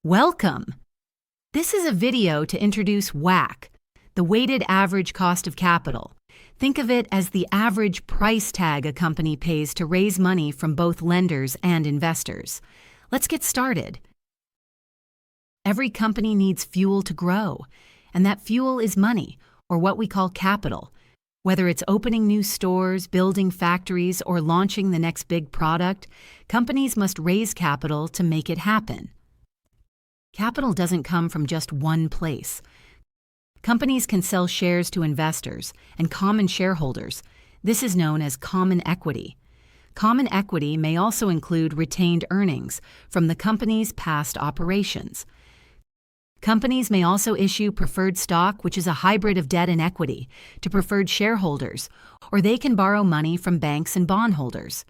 Welcome! This is a video to introduce WACC, the weighted average cost of capital. Think of it as the average price tag a company pays to raise money from both lenders and investors. Let's get started. Every company needs fuel to grow, and that fuel is money, or what we call capital. Whether it's opening new stores, building factories, or launching the next big product, companies must raise capital to make it happen. Capital doesn't come from just one place. Companies can sell shares to investors and common shareholders. This is known as common equity. Common equity may also include retained earnings from the company's past operations. Companies may also issue preferred stock, which is a hybrid of debt and equity, to preferred shareholders, or they can borrow money from banks and bondholders.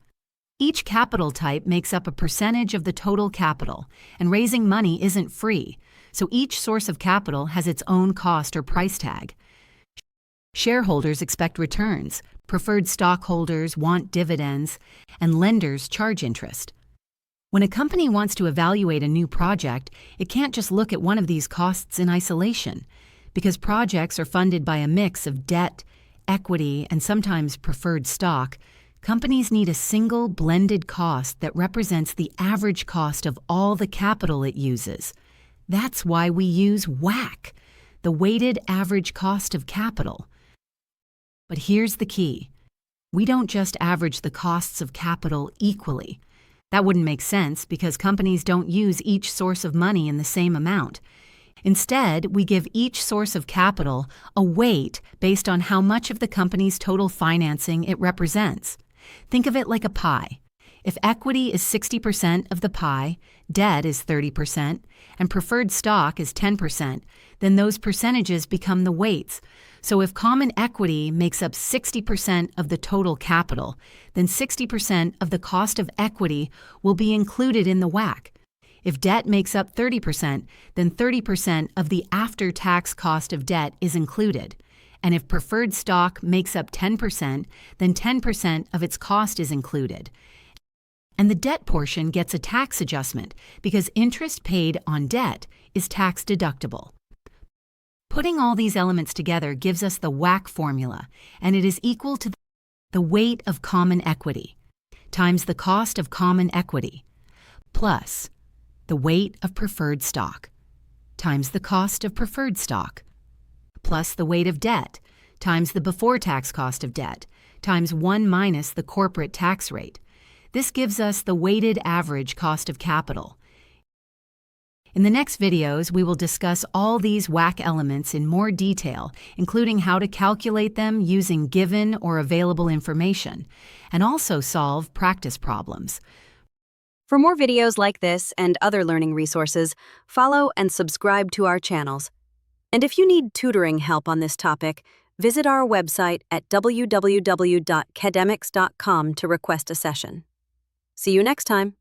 Each capital type makes up a percentage of the total capital, and raising money isn't free, so each source of capital has its own cost or price tag. Shareholders expect returns, preferred stockholders want dividends, and lenders charge interest. When a company wants to evaluate a new project, it can't just look at one of these costs in isolation, because projects are funded by a mix of debt, equity, and sometimes preferred stock. Companies need a single blended cost that represents the average cost of all the capital it uses. That's why we use WACC, the weighted average cost of capital. But here's the key. We don't just average the costs of capital equally. That wouldn't make sense because companies don't use each source of money in the same amount. Instead, we give each source of capital a weight based on how much of the company's total financing it represents. Think of it like a pie. If equity is 60% of the pie, debt is 30%, and preferred stock is 10%, then those percentages become the weights. So if common equity makes up 60% of the total capital, then 60% of the cost of equity will be included in the WACC. If debt makes up 30%, then 30% of the after-tax cost of debt is included. And if preferred stock makes up 10%, then 10% of its cost is included. And the debt portion gets a tax adjustment because interest paid on debt is tax deductible. Putting all these elements together gives us the WACC formula, and it is equal to the weight of common equity times the cost of common equity plus the weight of preferred stock times the cost of preferred stock plus the weight of debt times the before-tax cost of debt times 1 minus the corporate tax rate. This gives us the weighted average cost of capital. In the next videos, we will discuss all these WACC elements in more detail, including how to calculate them using given or available information, and also solve practice problems. For more videos like this and other learning resources, follow and subscribe to our channels. And if you need tutoring help on this topic, visit our website at www.cademics.com to request a session. See you next time.